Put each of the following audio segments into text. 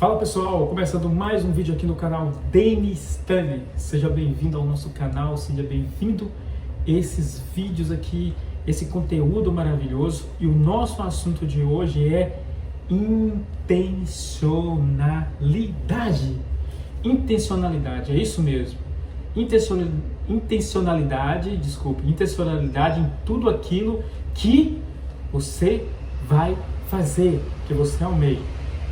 Fala pessoal, começando mais um vídeo aqui no canal Denis Tani. Seja bem-vindo ao nosso canal, seja bem-vindo a esses vídeos aqui, esse conteúdo maravilhoso. E o nosso assunto de hoje é intencionalidade. Intencionalidade, é isso mesmo. Intencionalidade em tudo aquilo que você vai fazer, que você almeja.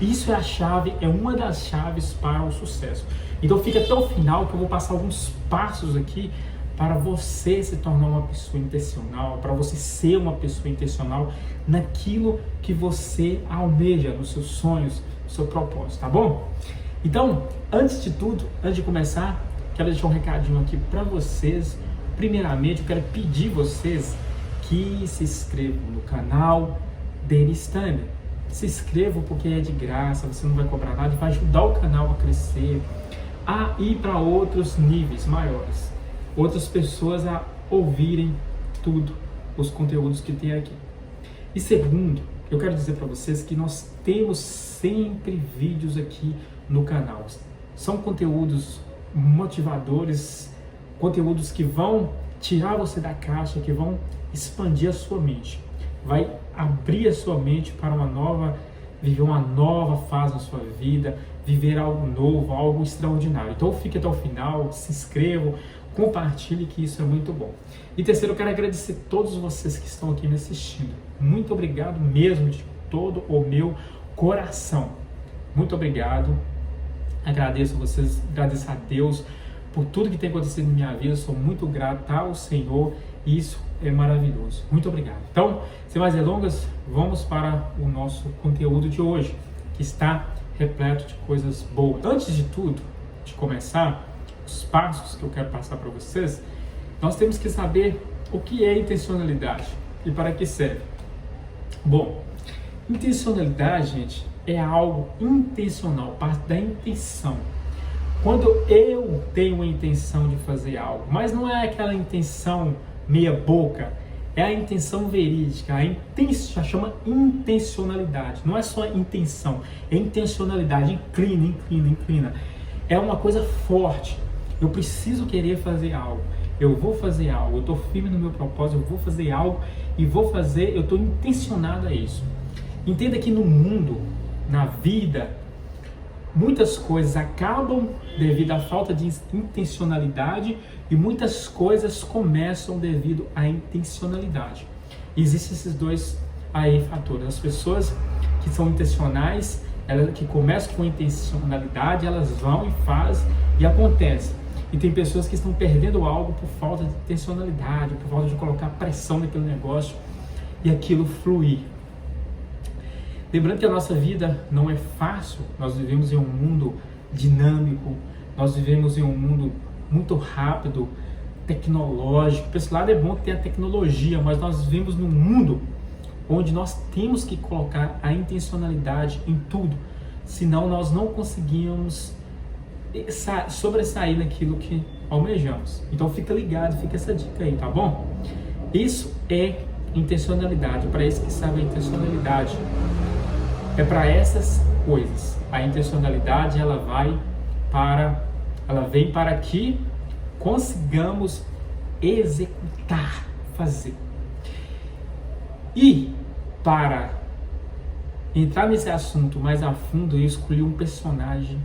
Isso é a chave, é uma das chaves para o sucesso. Então fica até o final que eu vou passar alguns passos aqui para você se tornar uma pessoa intencional, para você ser uma pessoa intencional naquilo que você almeja, nos seus sonhos, no seu propósito, tá bom? Então, antes de tudo, antes de começar, quero deixar um recadinho aqui para vocês. Primeiramente, eu quero pedir vocês que se inscrevam no canal Denis Tani. Se inscrevam porque é de graça, você não vai cobrar nada, vai ajudar o canal a crescer, a ir para outros níveis maiores, outras pessoas a ouvirem tudo, os conteúdos que tem aqui. E segundo, eu quero dizer para vocês que nós temos sempre vídeos aqui no canal. São conteúdos motivadores, conteúdos que vão tirar você da caixa, que vão expandir a sua mente. Vai abrir a sua mente para viver uma nova fase na sua vida, viver algo novo, algo extraordinário. Então fique até o final, se inscrevam, compartilhe, que isso é muito bom. E terceiro, eu quero agradecer a todos vocês que estão aqui me assistindo. Muito obrigado mesmo, de todo o meu coração. Muito obrigado. Agradeço a vocês, agradeço a Deus por tudo que tem acontecido na minha vida. Sou muito grato ao Senhor. Isso é maravilhoso. Muito obrigado. Então, sem mais delongas, vamos para o nosso conteúdo de hoje, que está repleto de coisas boas. Antes de tudo, de começar, os passos que eu quero passar para vocês, nós temos que saber o que é intencionalidade e para que serve. Bom, intencionalidade, gente, é algo intencional, parte da intenção. Quando eu tenho a intenção de fazer algo, mas não é aquela intenção meia boca, é a intenção verídica, já chama intencionalidade, não é só intenção, é intencionalidade, inclina, é uma coisa forte, eu preciso querer fazer algo, eu vou fazer algo, eu estou firme no meu propósito, eu vou fazer algo e vou fazer, eu estou intencionado a isso. Entenda que no mundo, na vida, muitas coisas acabam devido à falta de intencionalidade e muitas coisas começam devido à intencionalidade. Existem esses dois fatores. As pessoas que são intencionais, que começam com intencionalidade, elas vão e fazem e acontece. E tem pessoas que estão perdendo algo por falta de intencionalidade, por falta de colocar pressão naquele negócio e aquilo fluir. Lembrando que a nossa vida não é fácil, nós vivemos em um mundo dinâmico, nós vivemos em um mundo muito rápido, tecnológico. Por esse lado é bom que tenha tecnologia, mas nós vivemos num mundo onde nós temos que colocar a intencionalidade em tudo, senão nós não conseguimos sobressair naquilo que almejamos. Então fica ligado, fica essa dica aí, tá bom? Isso é intencionalidade, para esse que sabe a intencionalidade. É para essas coisas. A intencionalidade ela vem para que consigamos executar, fazer. E para entrar nesse assunto mais a fundo, eu escolhi um personagem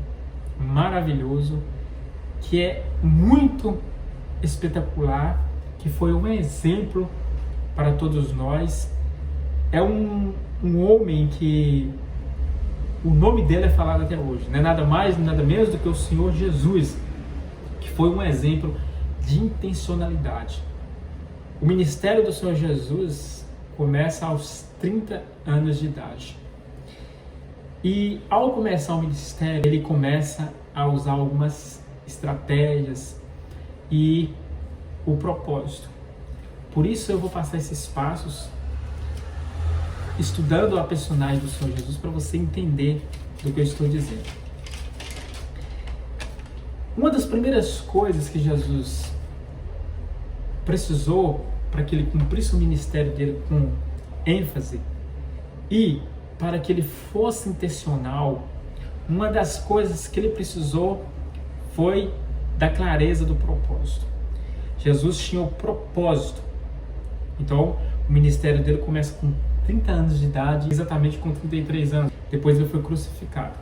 maravilhoso que é muito espetacular, que foi um exemplo para todos nós. É um homem que o nome dele é falado até hoje, não é nada mais, nada menos do que o Senhor Jesus, que foi um exemplo de intencionalidade. O ministério do Senhor Jesus começa aos 30 anos de idade. E ao começar o ministério, ele começa a usar algumas estratégias e o propósito. Por isso eu vou passar esses passos estudando a personagem do Senhor Jesus para você entender do que eu estou dizendo. Uma das primeiras coisas que Jesus precisou para que ele cumprisse o ministério dele com ênfase e para que ele fosse intencional uma das coisas que ele precisou foi da clareza do propósito. Jesus tinha o propósito. Então, o ministério dele começa com 30 anos de idade, exatamente com 33 anos. Depois ele foi crucificado.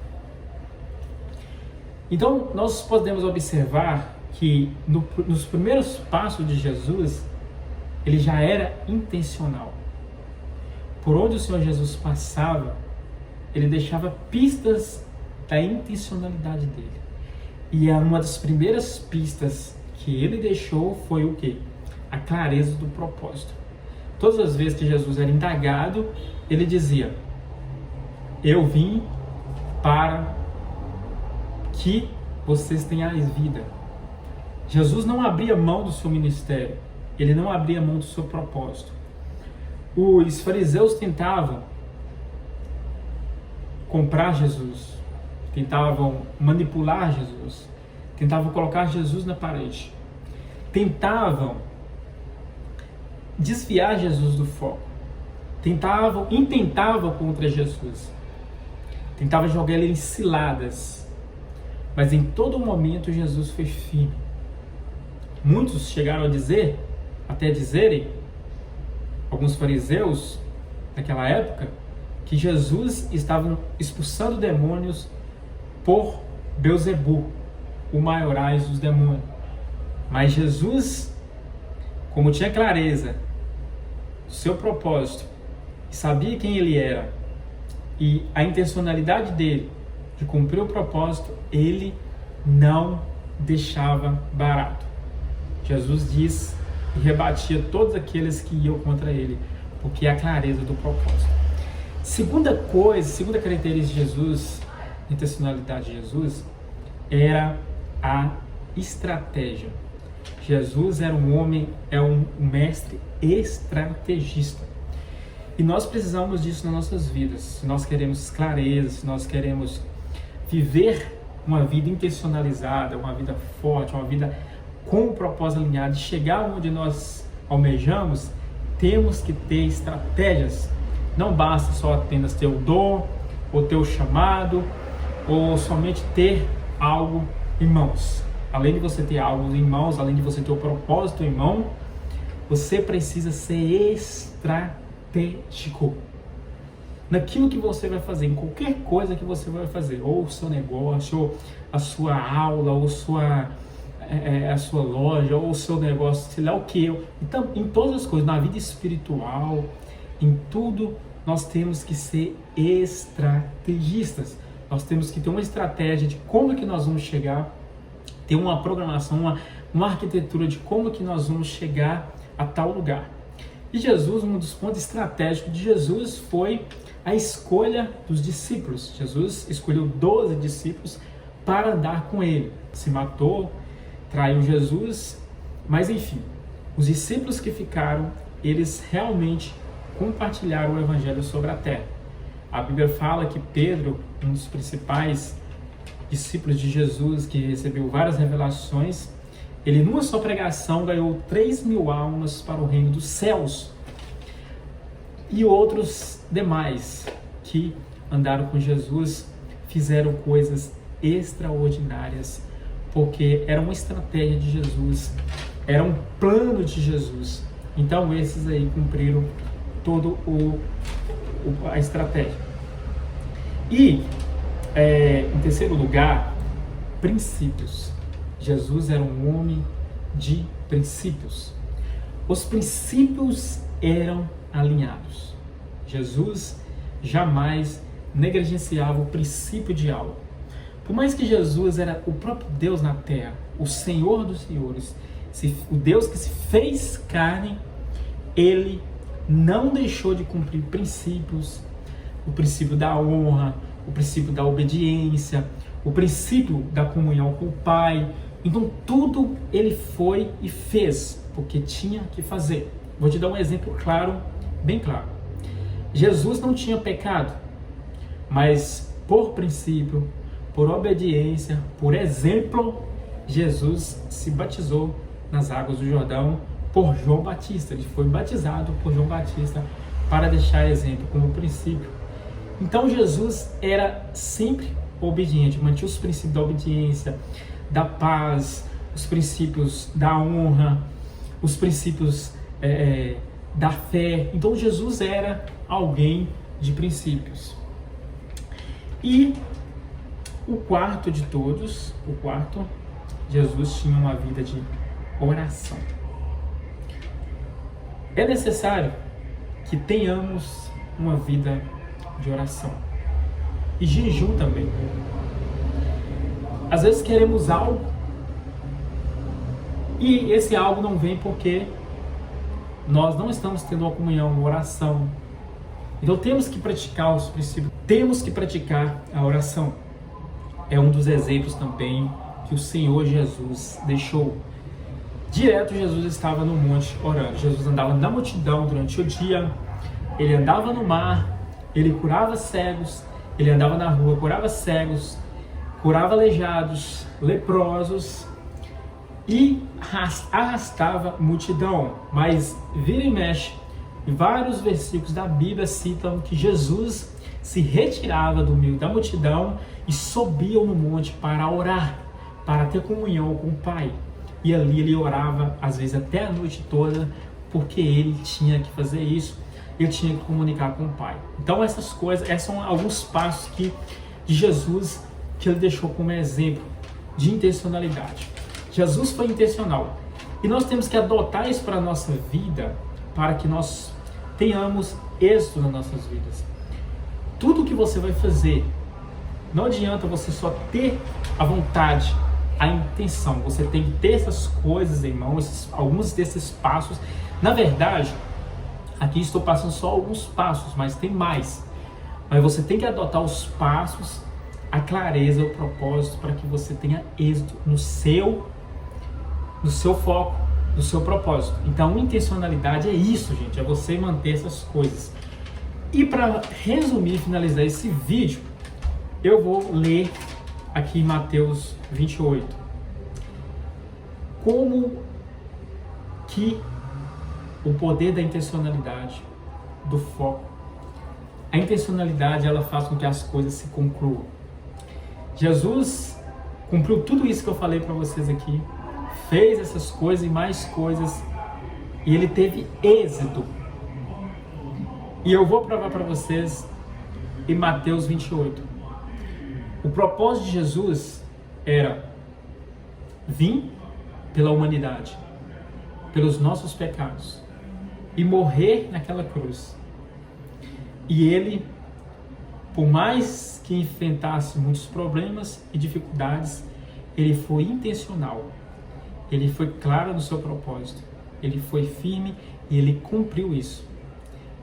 Então, nós podemos observar que nos primeiros passos de Jesus, ele já era intencional. Por onde o Senhor Jesus passava, ele deixava pistas da intencionalidade dele. E uma das primeiras pistas que ele deixou foi o quê? A clareza do propósito. Todas as vezes que Jesus era indagado, ele dizia: eu vim para que vocês tenham vida. Jesus não abria mão do seu ministério, ele não abria mão do seu propósito. Os fariseus tentavam comprar Jesus, tentavam manipular Jesus, tentavam colocar Jesus na parede, tentavam desviar Jesus do foco, intentavam contra Jesus, tentavam jogar ele em ciladas, mas em todo momento Jesus foi firme. Muitos chegaram a dizer, até dizerem, alguns fariseus naquela época, que Jesus estava expulsando demônios por Belzebu, o maiorais dos demônios. Mas Jesus, como tinha clareza do seu propósito, sabia quem ele era e a intencionalidade dele de cumprir o propósito, ele não deixava barato. Jesus diz e rebatia todos aqueles que iam contra ele, porque é a clareza do propósito. Segunda característica de Jesus, intencionalidade de Jesus, era a estratégia. Jesus era um mestre estrategista. E nós precisamos disso nas nossas vidas. Se nós queremos clareza, se nós queremos viver uma vida intencionalizada, uma vida forte, uma vida com o propósito alinhado, de chegar onde nós almejamos, temos que ter estratégias. Não basta só apenas ter o dom, ou ter o chamado, ou somente ter algo em mãos. Além de você ter algo em mãos, além de você ter o propósito em mão, você precisa ser estratégico naquilo que você vai fazer, em qualquer coisa que você vai fazer, ou o seu negócio, ou a sua aula, ou a sua loja, ou o seu negócio, sei lá o que. Então, em todas as coisas, na vida espiritual, em tudo, nós temos que ser estrategistas. Nós temos que ter uma estratégia de como que nós vamos chegar, ter uma programação, uma arquitetura de como que nós vamos chegar a tal lugar. E Jesus, um dos pontos estratégicos de Jesus foi a escolha dos discípulos. Jesus escolheu 12 discípulos para andar com ele. Se matou, traiu Jesus, mas enfim, os discípulos que ficaram, eles realmente compartilharam o evangelho sobre a terra. A Bíblia fala que Pedro, um dos principais discípulos de Jesus, que recebeu várias revelações, ele numa só pregação ganhou 3.000 almas para o reino dos céus. E outros demais que andaram com Jesus fizeram coisas extraordinárias, porque era uma estratégia de Jesus, era um plano de Jesus. Então esses aí cumpriram todo a estratégia. E em terceiro lugar, princípios. Jesus era um homem de princípios. Os princípios eram alinhados. Jesus jamais negligenciava o princípio de algo. Por mais que Jesus era o próprio Deus na terra, o Senhor dos senhores, o Deus que se fez carne, ele não deixou de cumprir princípios, o princípio da honra, o princípio da obediência, o princípio da comunhão com o Pai. Então tudo ele foi e fez, porque tinha que fazer. Vou te dar um exemplo claro, bem claro. Jesus não tinha pecado, mas por princípio, por obediência, por exemplo, Jesus se batizou nas águas do Jordão por João Batista. Ele foi batizado por João Batista para deixar exemplo como princípio. Então Jesus era sempre obediente, mantinha os princípios da obediência, da paz, os princípios da honra, os princípios da fé. Então Jesus era alguém de princípios. E o quarto de todos, Jesus tinha uma vida de oração. É necessário que tenhamos uma vida de oração e jejum também. Às vezes queremos algo e esse algo não vem porque nós não estamos tendo uma comunhão, uma oração. Então temos que praticar os princípios, temos que praticar a oração. É um dos exemplos também que o Senhor Jesus deixou. Direto Jesus estava no monte orando. Jesus andava na multidão durante o dia, ele andava no mar, ele curava cegos, ele andava na rua, curava cegos, curava aleijados, leprosos e arrastava multidão. Mas vira e mexe, vários versículos da Bíblia citam que Jesus se retirava do meio da multidão e subia no monte para orar, para ter comunhão com o Pai. E ali ele orava, às vezes até a noite toda, porque ele tinha que fazer isso, ele tinha que comunicar com o Pai. Então essas coisas, esses são alguns passos de Jesus que ele deixou como exemplo de intencionalidade. Jesus foi intencional. E nós temos que adotar isso para a nossa vida, para que nós tenhamos êxito nas nossas vidas. Tudo que você vai fazer, não adianta você só ter a vontade, a intenção. Você tem que ter essas coisas em mãos, alguns desses passos. Na verdade, aqui estou passando só alguns passos, mas tem mais. Mas você tem que adotar os passos, a clareza, o propósito, para que você tenha êxito no seu foco, no seu propósito. Então, intencionalidade é isso, gente, é você manter essas coisas. E para resumir e finalizar esse vídeo, eu vou ler aqui em Mateus 28. Como que o poder da intencionalidade, do foco, a intencionalidade, ela faz com que as coisas se concluam. Jesus cumpriu tudo isso que eu falei para vocês aqui, fez essas coisas e mais coisas, e ele teve êxito. E eu vou provar para vocês em Mateus 28. O propósito de Jesus era vir pela humanidade, pelos nossos pecados, e morrer naquela cruz. E ele, por mais que enfrentasse muitos problemas e dificuldades, ele foi intencional, ele foi claro no seu propósito, ele foi firme e ele cumpriu isso.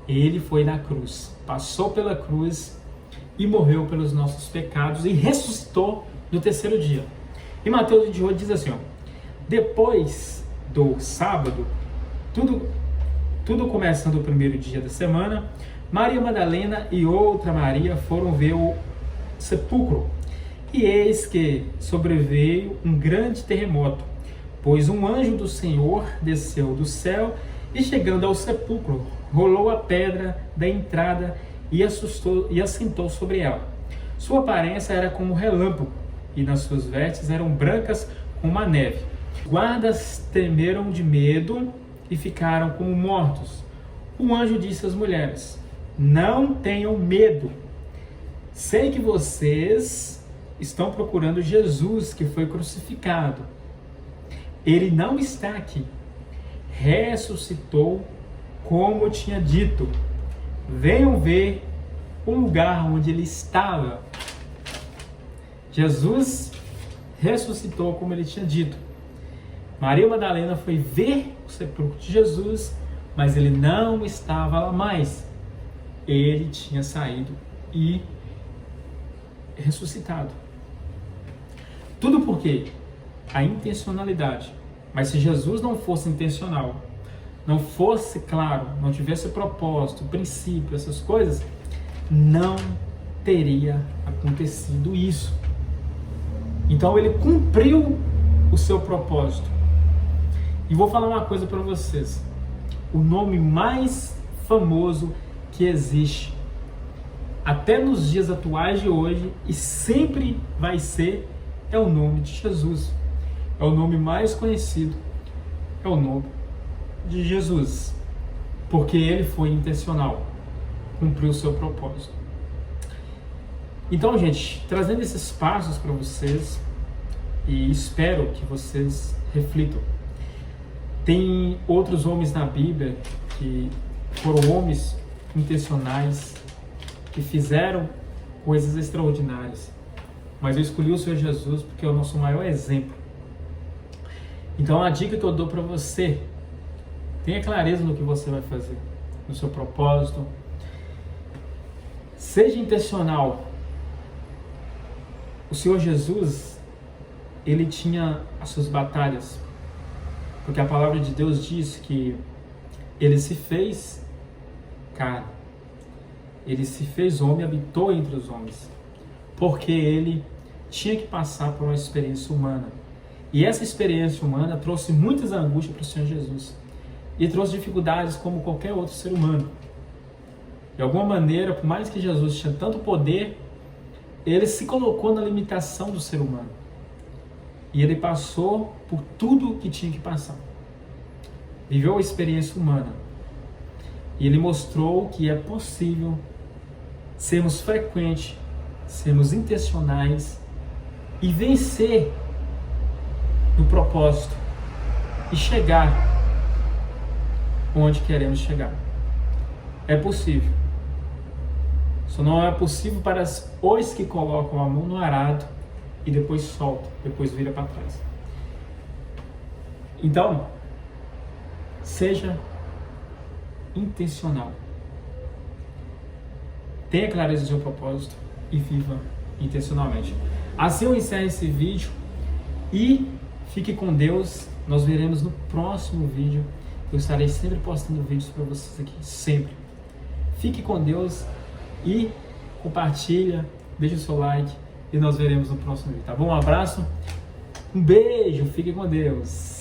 Ele foi na cruz, passou pela cruz e morreu pelos nossos pecados e ressuscitou no terceiro dia. E Mateus 28 diz assim, depois do sábado, tudo começando o primeiro dia da semana, Maria Madalena e outra Maria foram ver o sepulcro. E eis que sobreveio um grande terremoto, pois um anjo do Senhor desceu do céu e, chegando ao sepulcro, rolou a pedra da entrada e assentou sobre ela. Sua aparência era como um relâmpago, e nas suas vestes eram brancas como a neve. Os guardas tremeram de medo e ficaram como mortos. O anjo disse às mulheres: não tenham medo. Sei que vocês estão procurando Jesus que foi crucificado. Ele não está aqui. Ressuscitou como eu tinha dito. Venham ver o lugar onde ele estava. Jesus ressuscitou como ele tinha dito. Maria Madalena foi ver o sepulcro de Jesus, mas ele não estava lá mais. Ele tinha saído e ressuscitado. Tudo por quê? A intencionalidade. Mas se Jesus não fosse intencional, não fosse claro, não tivesse propósito, princípio, essas coisas, não teria acontecido isso. Então ele cumpriu o seu propósito. E vou falar uma coisa para vocês. O nome mais famoso que existe até nos dias atuais de hoje, e sempre vai ser, é o nome de Jesus. É o nome mais conhecido, é o nome de Jesus, porque ele foi intencional, cumpriu o seu propósito. Então, gente, trazendo esses passos para vocês, e espero que vocês reflitam. Tem outros homens na Bíblia que foram homens intencionais, que fizeram coisas extraordinárias, mas eu escolhi o Senhor Jesus porque é o nosso maior exemplo. Então a dica que eu dou para você: tenha clareza no que você vai fazer, no seu propósito, seja intencional. O Senhor Jesus, ele tinha as suas batalhas, porque a palavra de Deus diz que ele se fez carne, ele se fez homem, habitou entre os homens, porque ele tinha que passar por uma experiência humana. E essa experiência humana trouxe muitas angústias para o Senhor Jesus, e trouxe dificuldades como qualquer outro ser humano. De alguma maneira, por mais que Jesus tinha tanto poder, ele se colocou na limitação do ser humano. E ele passou por tudo que tinha que passar. Viveu a experiência humana. E ele mostrou que é possível sermos frequentes, sermos intencionais e vencer no propósito e chegar onde queremos chegar. É possível. Só não é possível para os que colocam a mão no arado e depois soltam, depois vira para trás. Então, seja intencional. Tenha clareza do seu propósito e viva intencionalmente. Assim eu encerro esse vídeo e fique com Deus. Nós veremos no próximo vídeo. Eu estarei sempre postando vídeos para vocês aqui, sempre. Fique com Deus e compartilha, deixa o seu like e nós veremos no próximo vídeo, tá bom? Um abraço, um beijo, fique com Deus.